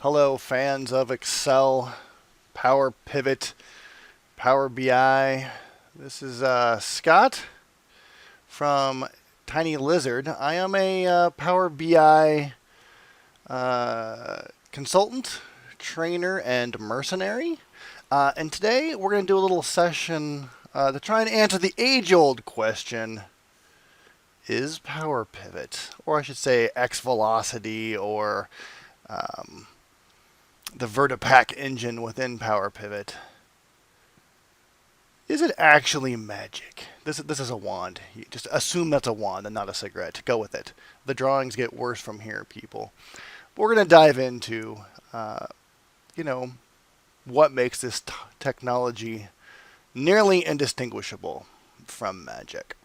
Hello, fans of Excel, PowerPivot, Power BI. This is Scott from Tiny Lizard. I am a Power BI consultant, trainer, and mercenary. And today we're going to do a little session to try and answer the age-old question: is PowerPivot, or I should say xVelocity, or the Vertipack engine within PowerPivot, is it actually magic? This is a wand. You just assume that's a wand and not a cigarette. Go with it. The drawings get worse from here, people. But we're going to dive into, you know, what makes this technology nearly indistinguishable from magic.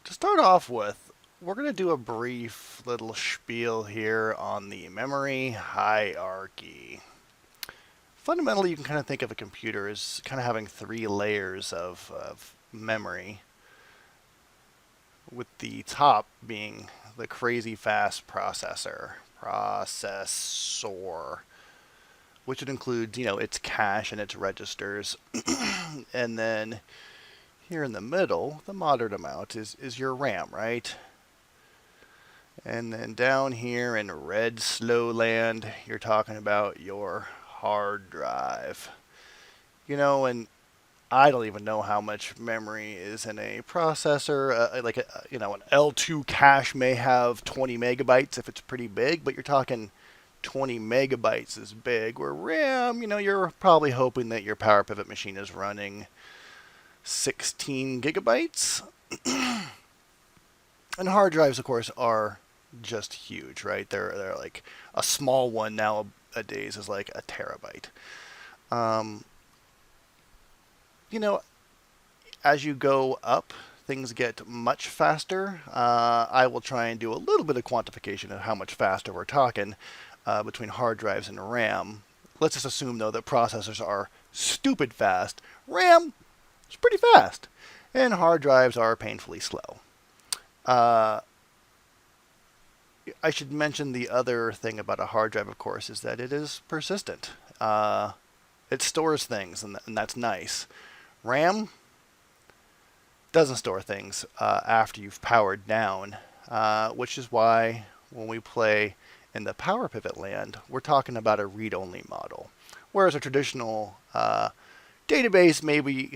To start off with, we're going to do a brief little spiel here on the memory hierarchy. Fundamentally, you can kind of think of a computer as kind of having three layers of memory, with the top being the crazy fast processor, which would include, its cache and its registers. And then here in the middle, the moderate amount is your RAM, right? And then down here in red slow land, you're talking about your hard drive. And I don't even know how much memory is in a processor. An L2 cache may have 20 megabytes if it's pretty big, but you're talking 20 megabytes is big. Where RAM, you're probably hoping that your PowerPivot machine is running 16 gigabytes. And hard drives, of course, are just huge, right? They're like a small one nowadays is like a terabyte. As you go up, things get much faster. I will try and do a little bit of quantification of how much faster we're talking between hard drives and RAM. Let's just assume, though, that processors are stupid fast. RAM is pretty fast, and hard drives are painfully slow. I should mention the other thing about a hard drive, of course, is that it is persistent. It stores things, and that's nice. RAM doesn't store things after you've powered down, which is why when we play in the PowerPivot land, we're talking about a read-only model. Whereas a traditional database, maybe,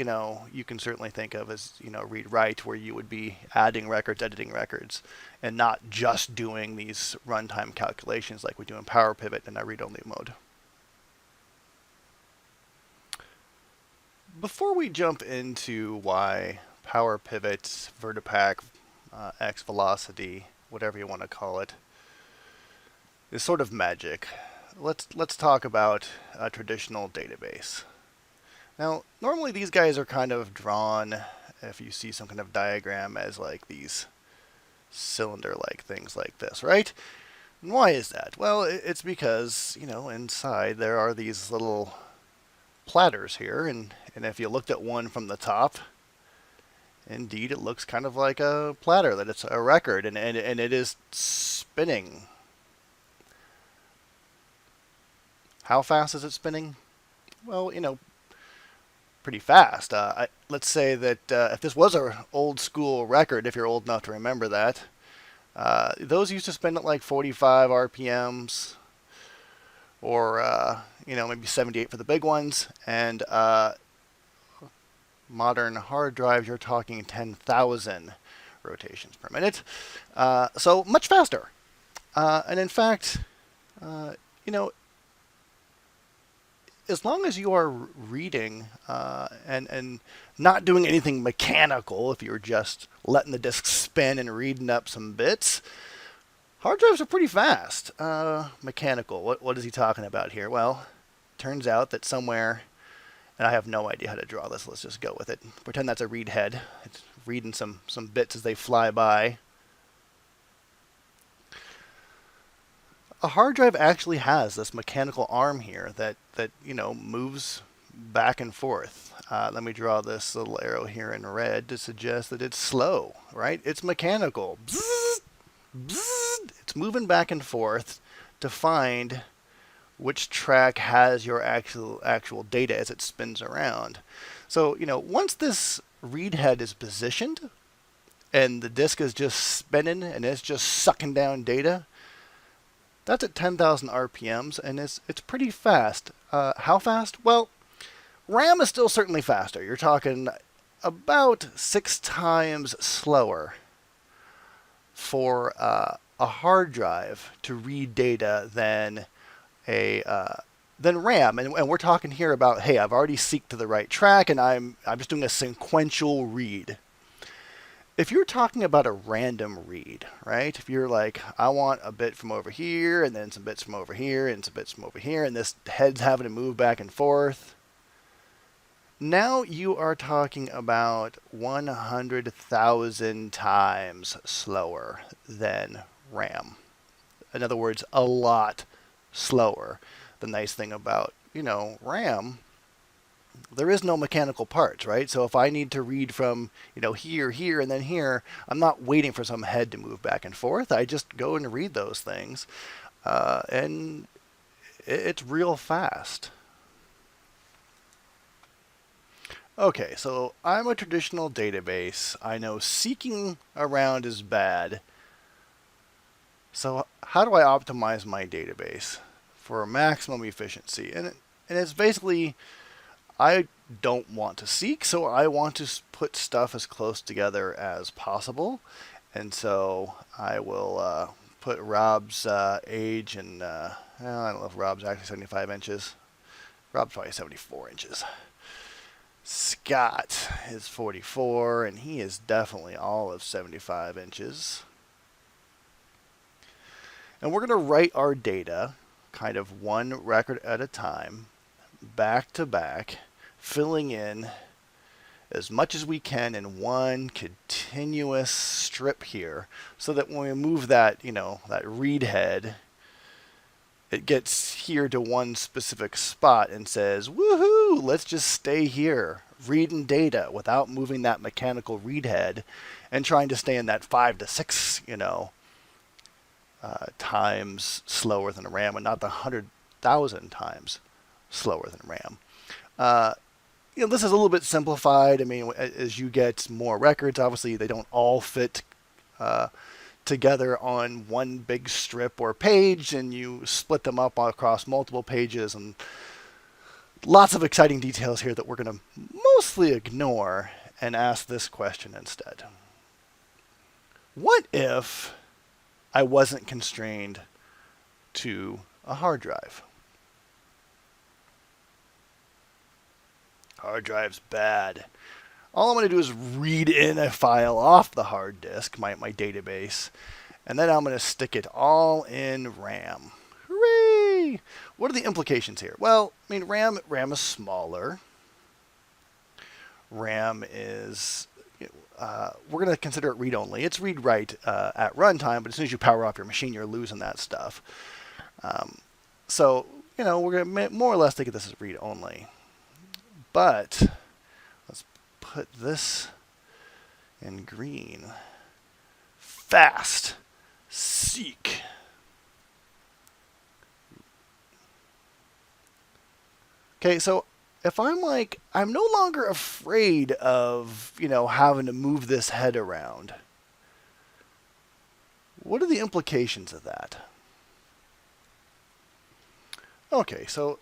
you can certainly think of as, read-write, where you would be adding records, editing records, and not just doing these runtime calculations like we do in PowerPivot in a read-only mode. Before we jump into why PowerPivot, Vertipack, xVelocity, whatever you want to call it, is sort of magic, let's talk about a traditional database. Now, normally these guys are kind of drawn, if you see some kind of diagram, as like these cylinder-like things like this, right? And why is that? Well, it's because, inside there are these little platters here, and if you looked at one from the top, indeed it looks kind of like a platter, that it's a record, and it is spinning. How fast is it spinning? Well, pretty fast. Let's say that if this was an old school record, if you're old enough to remember that, those used to spin at like 45 RPMs, or maybe 78 for the big ones, and modern hard drives, you're talking 10,000 rotations per minute, so much faster. And in fact, as long as you are reading and not doing anything mechanical, if you're just letting the disk spin and reading up some bits, hard drives are pretty fast. Mechanical, what is he talking about here? Well, turns out that somewhere, and I have no idea how to draw this, let's just go with it. Pretend that's a read head. It's reading some bits as they fly by. A hard drive actually has this mechanical arm here that moves back and forth. Let me draw this little arrow here in red to suggest that it's slow, right? It's mechanical. Bzzz, bzzz. it's moving back and forth to find which track has your actual data as it spins around. So, once this read head is positioned and the disk is just spinning and it's just sucking down data, that's at 10,000 RPMs, and it's pretty fast. How fast? Well, RAM is still certainly faster. You're talking about 6 times slower for a hard drive to read data than RAM. And we're talking here about, hey, I've already seeked to the right track, and I'm just doing a sequential read. If you're talking about a random read, right? If you're like, I want a bit from over here, and then some bits from over here, and some bits from over here, and this head's having to move back and forth, now you are talking about 100,000 times slower than RAM. In other words, a lot slower. The nice thing about, RAM, there is no mechanical parts, right? So if I need to read from, here, and then here, I'm not waiting for some head to move back and forth. I just go and read those things, and it's real fast. Okay, so I'm a traditional database. I know seeking around is bad. So how do I optimize my database for maximum efficiency? And it's basically, I don't want to seek, so I want to put stuff as close together as possible. And so I will put Rob's age and, I don't know if Rob's actually 75 inches. Rob's probably 74 inches. Scott is 44, and he is definitely all of 75 inches. And we're going to write our data kind of one record at a time, back to back, filling in as much as we can in one continuous strip here, so that when we move that, that read head, it gets here to one specific spot and says, woohoo, let's just stay here, reading data without moving that mechanical read head and trying to stay in that 5 to 6, times slower than RAM, and not the 100,000 times slower than RAM. This is a little bit simplified. I mean, as you get more records, obviously they don't all fit together on one big strip or page, and you split them up across multiple pages, and lots of exciting details here that we're going to mostly ignore and ask this question instead. What if I wasn't constrained to a hard drive? Hard drive's bad. All I'm going to do is read in a file off the hard disk, my database, and then I'm going to stick it all in RAM. Hooray! What are the implications here? Well, I mean, RAM is smaller. RAM is, we're going to consider it read-only. It's read-write at runtime, but as soon as you power off your machine, you're losing that stuff. So, we're going to more or less think of this as read-only. But let's put this in green. Fast. Seek. Okay, so if I'm no longer afraid of, having to move this head around, what are the implications of that? Okay, so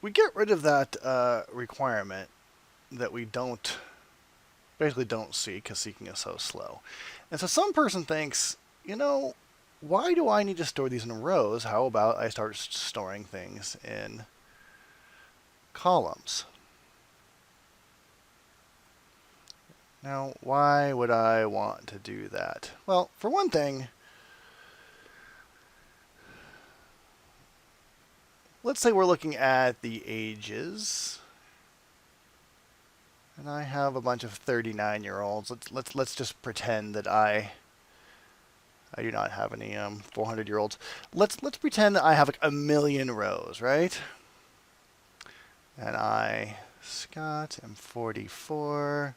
we get rid of that requirement that we basically don't seek, because seeking is so slow. And so some person thinks, why do I need to store these in rows? How about I start storing things in columns? Now, why would I want to do that? Well, for one thing, let's say we're looking at the ages, and I have a bunch of 39-year-olds. Let's just pretend that I do not have any 400-year-olds. Let's pretend that I have like 1 million rows, right? And Scott, am 44.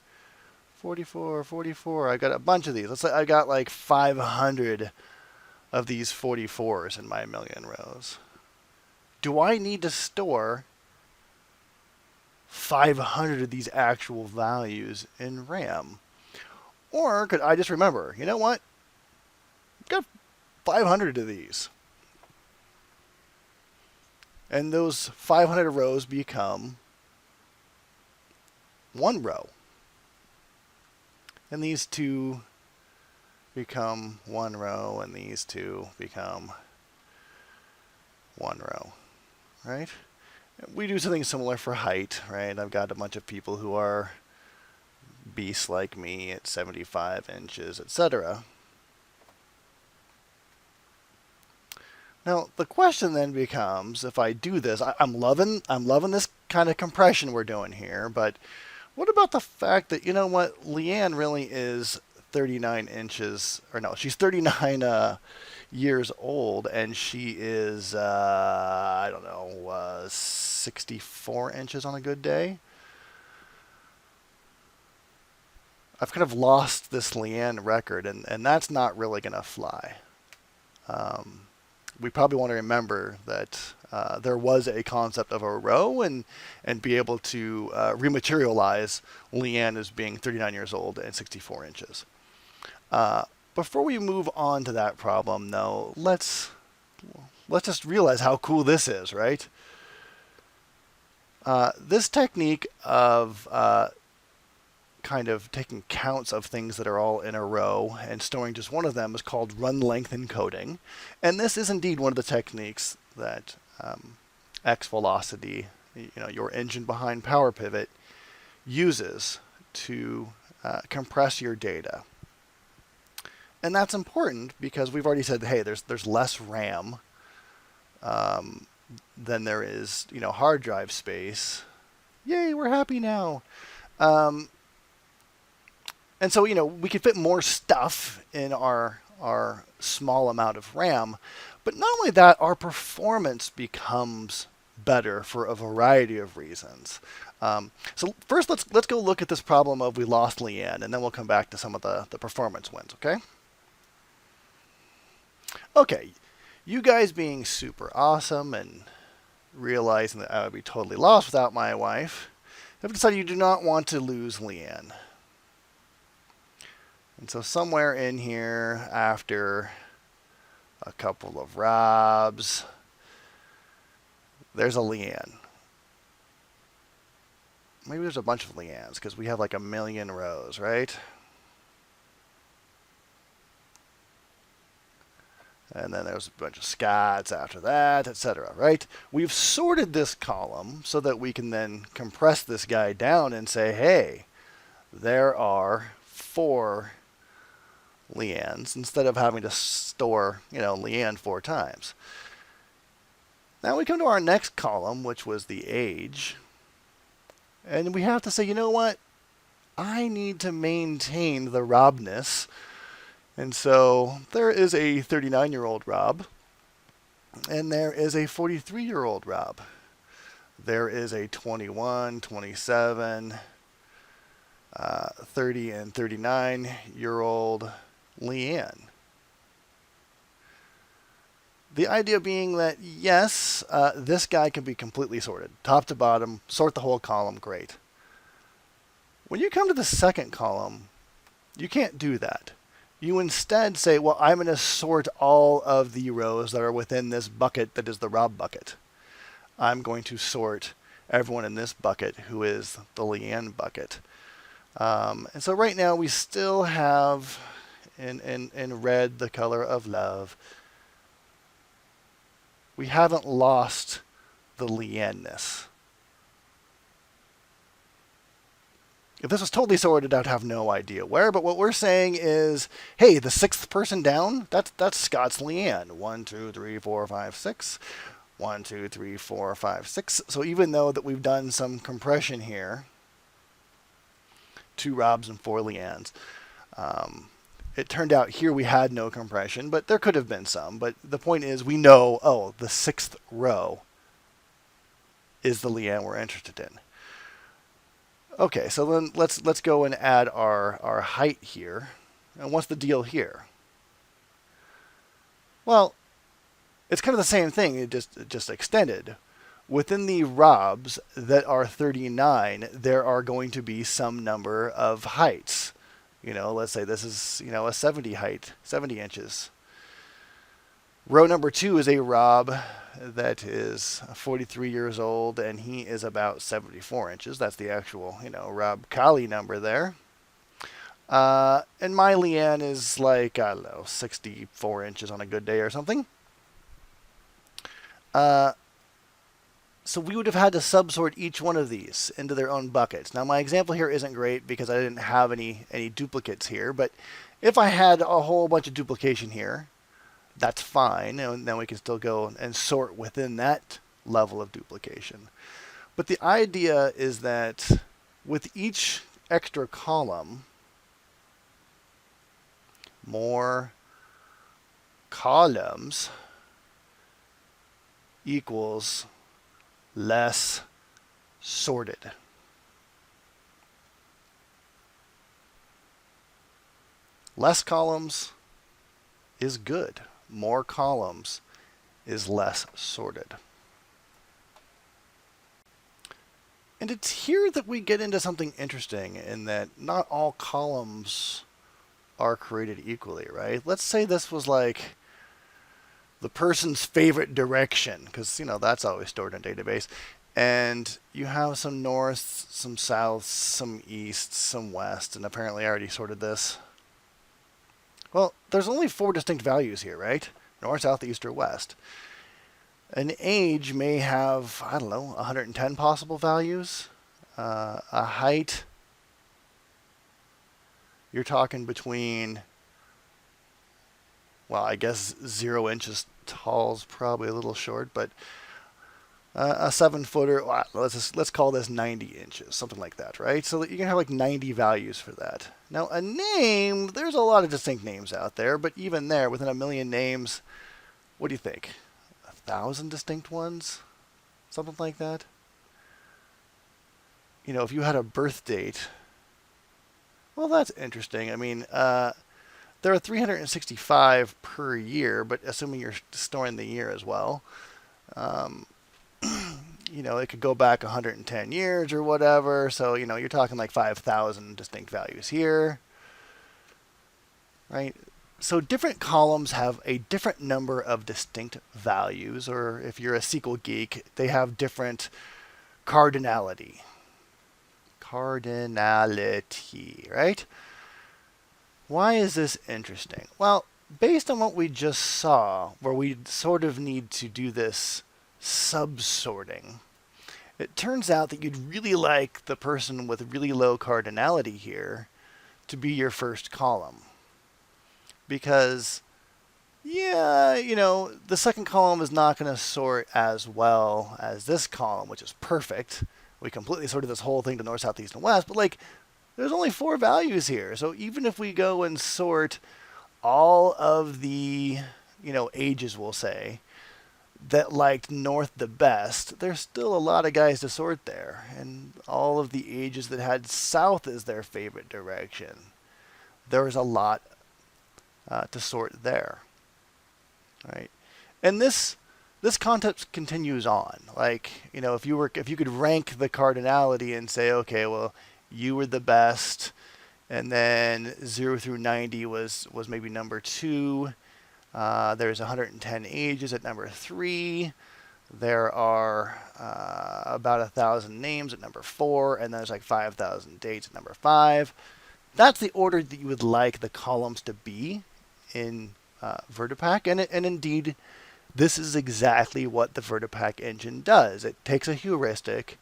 I got a bunch of these. Let's say I got like 500 of these 44s in my million rows? Do I need to store 500 of these actual values in RAM? Or could I just remember, you know what? I've got 500 of these. And those 500 rows become one row. And these two become one row, and these two become one row, right? We do something similar for height, right? I've got a bunch of people who are beasts like me at 75 inches, etc. Now, the question then becomes, if I do this, I'm loving this kind of compression we're doing here, but what about the fact that, you know what, Leanne really is 39 inches, or no, she's 39 years old, and she is, I don't know, 64 inches on a good day? I've kind of lost this Leanne record, and that's not really going to fly. We probably want to remember that there was a concept of a row and be able to rematerialize Leanne as being 39 years old and 64 inches. Before we move on to that problem, though, let's just realize how cool this is, right? This technique of kind of taking counts of things that are all in a row and storing just one of them is called run length encoding. And this is indeed one of the techniques that xVelocity, your engine behind PowerPivot, uses to compress your data. And that's important because we've already said, hey, there's less RAM than there is, hard drive space. Yay, we're happy now. And so, we can fit more stuff in our small amount of RAM. But not only that, our performance becomes better for a variety of reasons. So first, let's go look at this problem of we lost Leanne, and then we'll come back to some of the performance wins, okay? Okay, you guys being super awesome and realizing that I would be totally lost without my wife, have decided you do not want to lose Leanne. And so somewhere in here, after a couple of Robs, there's a Leanne. Maybe there's a bunch of Leannes because we have like 1 million rows, right? And then there's a bunch of Scots after that, etc., right? We've sorted this column so that we can then compress this guy down and say, hey, there are 4 Leannes instead of having to store, Leanne 4 times. Now we come to our next column, which was the age. And we have to say, you know what? I need to maintain the Robness. And so there is a 39-year-old Rob. And there is a 43-year-old Rob. There is a 21, 27, 30, and 39-year-old Leanne. The idea being that, yes, this guy can be completely sorted, top to bottom, sort the whole column, great. When you come to the second column, you can't do that. You instead say, well, I'm going to sort all of the rows that are within this bucket that is the Rob bucket. I'm going to sort everyone in this bucket who is the Leanne bucket. And so right now we still have in red the color of love. We haven't lost the Leanne-ness. If this was totally sorted, I'd have no idea where. But what we're saying is, hey, the 6th person down, that's Scott's Leanne. 1, 2, 3, 4, 5, 6. 1, 2, 3, 4, 5, 6. So even though that we've done some compression here, 2 Robs and 4 Leannes, it turned out here we had no compression, but there could have been some. But the point is we know, oh, the 6th row is the Leanne we're interested in. Okay, so then let's go and add our height here. And what's the deal here? Well, it's kind of the same thing, it just extended. Within the ROBs that are 39, there are going to be some number of heights. Let's say this is, a 70 height, 70 inches. Row number 2 is a Rob that is 43 years old, and he is about 74 inches. That's the actual, Rob Kali number there. And my Leanne is like, I don't know, 64 inches on a good day or something. So we would have had to subsort each one of these into their own buckets. Now my example here isn't great because I didn't have any duplicates here, but if I had a whole bunch of duplication here, that's fine, and then we can still go and sort within that level of duplication. But the idea is that with each extra column, more columns equals less sorted. Less columns is good. More columns is less sorted. And it's here that we get into something interesting in that not all columns are created equally, right? Let's say this was like the person's favorite direction, because that's always stored in a database, and you have some north, some south, some east, some west, and apparently I already sorted this. Well, there's only 4 distinct values here, right? North, south, east, or west. An age may have, I don't know, 110 possible values. A height, you're talking between, well, I guess 0 inches tall is probably a little short, but a 7-footer, well, let's call this 90 inches, something like that, right? So you can have like 90 values for that. Now a name, there's a lot of distinct names out there, but even there, within a million names, what do you think? 1,000 distinct ones? Something like that? If you had a birth date, well, that's interesting. I mean, there are 365 per year, but assuming you're storing the year as well, it could go back 110 years or whatever. So, you're talking like 5,000 distinct values here, right? So different columns have a different number of distinct values, or if you're a SQL geek, they have different cardinality. Cardinality, right? Why is this interesting? Well, based on what we just saw, where we sort of need to do this subsorting, it turns out that you'd really like the person with really low cardinality here to be your first column. Because, yeah, the second column is not going to sort as well as this column, which is perfect. We completely sorted this whole thing to north, south, east, and west, but there's only 4 values here. So even if we go and sort all of the, ages, we'll say, that liked north the best, there's still a lot of guys to sort there. And all of the ages that had south as their favorite direction, there was a lot to sort there, right? And this concept continues on. If you could rank the cardinality and say, okay, well, you were the best, and then 0 through 90 was maybe number 2. There's 110 ages at number 3. There are about 1,000 names at number 4, and there's like 5,000 dates at number 5. That's the order that you would like the columns to be in VertiPack, and indeed, this is exactly what the VertiPack engine does. It takes a heuristic.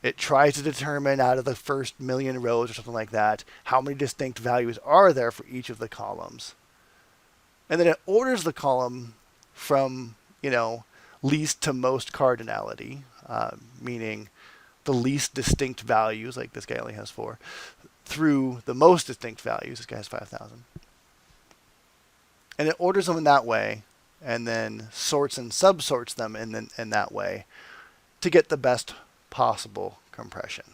It tries to determine out of the first million rows or something like that, how many distinct values are there for each of the columns. And then it orders the column from, least to most cardinality, meaning the least distinct values, like this guy only has 4, through the most distinct values, this guy has 5,000. And it orders them in that way, and then sorts and subsorts them in that way to get the best possible compression.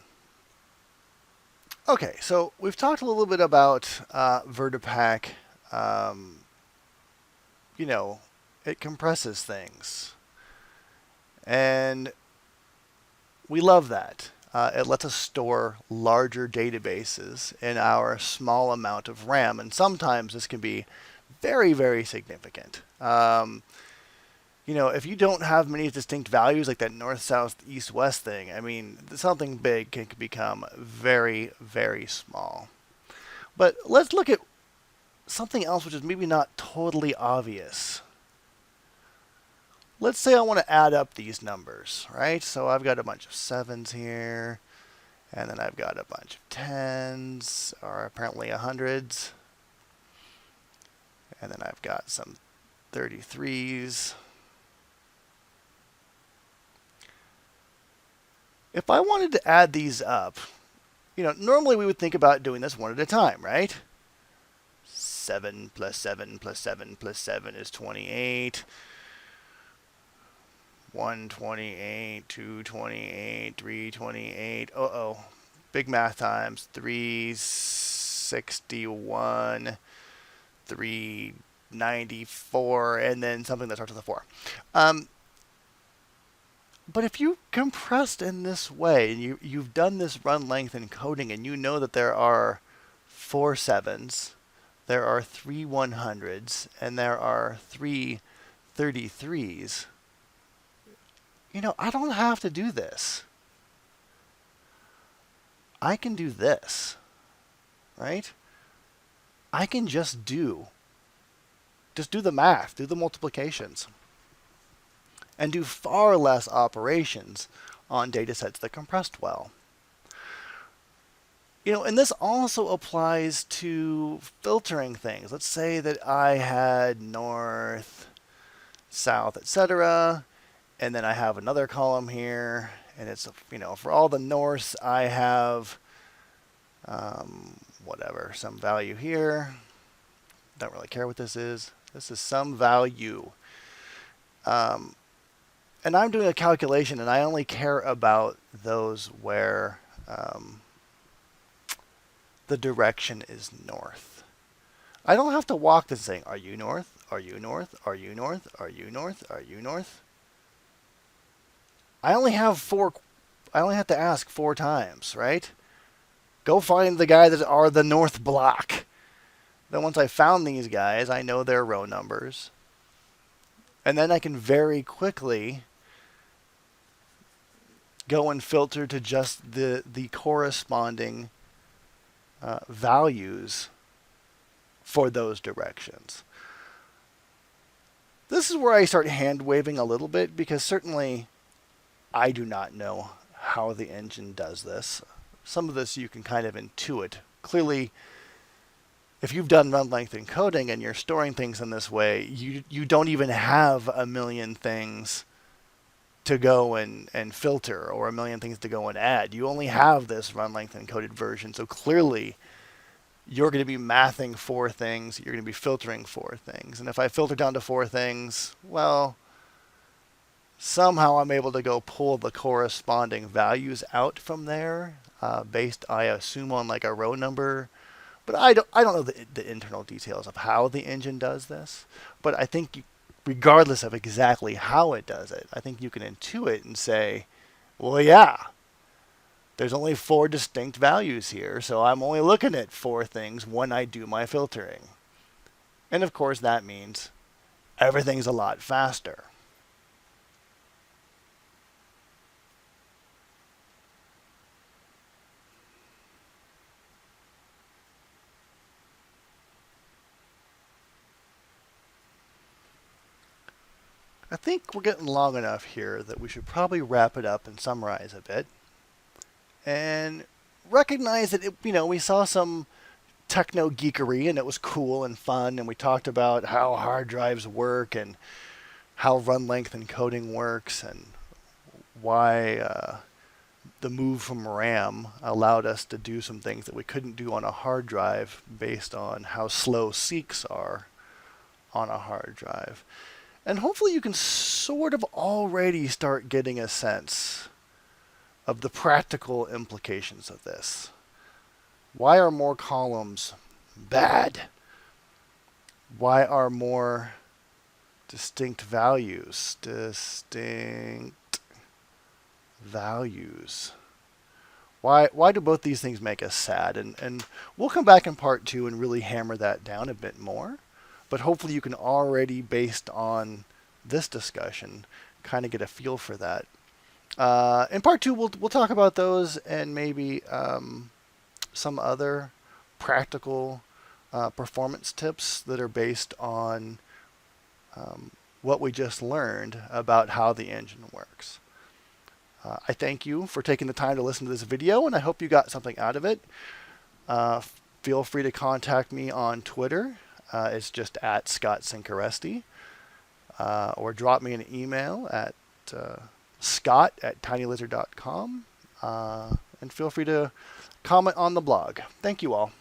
Okay, so we've talked a little bit about VertiPack, it compresses things. And we love that. It lets us store larger databases in our small amount of RAM, and sometimes this can be very, very significant. If you don't have many distinct values like that north, south, east, west thing, I mean, something big can become very, very small. But let's look at something else which is maybe not totally obvious. Let's say I want to add up these numbers, right? So I've got a bunch of 7s here, and then I've got a bunch of 10s, or apparently 100s. And then I've got some 33s. If I wanted to add these up, normally we would think about doing this one at a time, right? 7 plus 7 plus 7 plus 7 is 28. 128, 228, 328. Uh-oh. Big math times. 361, 394, and then something that starts with a 4. But if you compressed in this way, and you've done this run length encoding, and you know that there are 4 7s, there are 3 100s, and there are 3 33s, I don't have to do this. I can do this, right? I can just do the math, do the multiplications, and do far less operations on data sets that compressed well. And this also applies to filtering things. Let's say that I had north, south, etc., and then I have another column here, and it's, for all the norths, I have some value here. Don't really care what this is. This is some value. And I'm doing a calculation, and I only care about those where the direction is north. I don't have to walk this thing. Are you north? Are you north? Are you north? Are you north? Are you north? I only have to ask 4 times, right? Go find the guys that are the north block. Then once I found these guys, I know their row numbers. And then I can very quickly go and filter to just the corresponding values for those directions. This is where I start hand waving a little bit, because certainly I do not know how the engine does this. Some of this you can kind of intuit. Clearly, if you've done run length encoding and you're storing things in this way, you don't even have a million things to go and filter, or a million things to go and add. You only have this run length encoded version. So clearly, you're going to be mathing 4 things. You're going to be filtering 4 things. And if I filter down to 4 things, well, somehow I'm able to go pull the corresponding values out from there, based, I assume, on like a row number. But I don't know the internal details of how the engine does this. But I think regardless of exactly how it does it, I think you can intuit and say, well, yeah, there's only 4 distinct values here, so I'm only looking at 4 things when I do my filtering. And of course that means everything's a lot faster. I think we're getting long enough here that we should probably wrap it up and summarize a bit. And recognize that we saw some Techno Geekery, and it was cool and fun, and we talked about how hard drives work and how run length encoding works, and why the move from RAM allowed us to do some things that we couldn't do on a hard drive based on how slow seeks are on a hard drive. And hopefully you can sort of already start getting a sense of the practical implications of this. Why are more columns bad? Why are more Distinct values. Distinct values. Why do both these things make us sad? And we'll come back in part 2 and really hammer that down a bit more. But hopefully you can already, based on this discussion, kind of get a feel for that. In part 2, we'll talk about those and maybe some other practical performance tips that are based on what we just learned about how the engine works. I thank you for taking the time to listen to this video, and I hope you got something out of it. Feel free to contact me on Twitter. It's just at ScottSinkeresti. Or drop me an email at scott@tinylizard.com. And feel free to comment on the blog. Thank you all.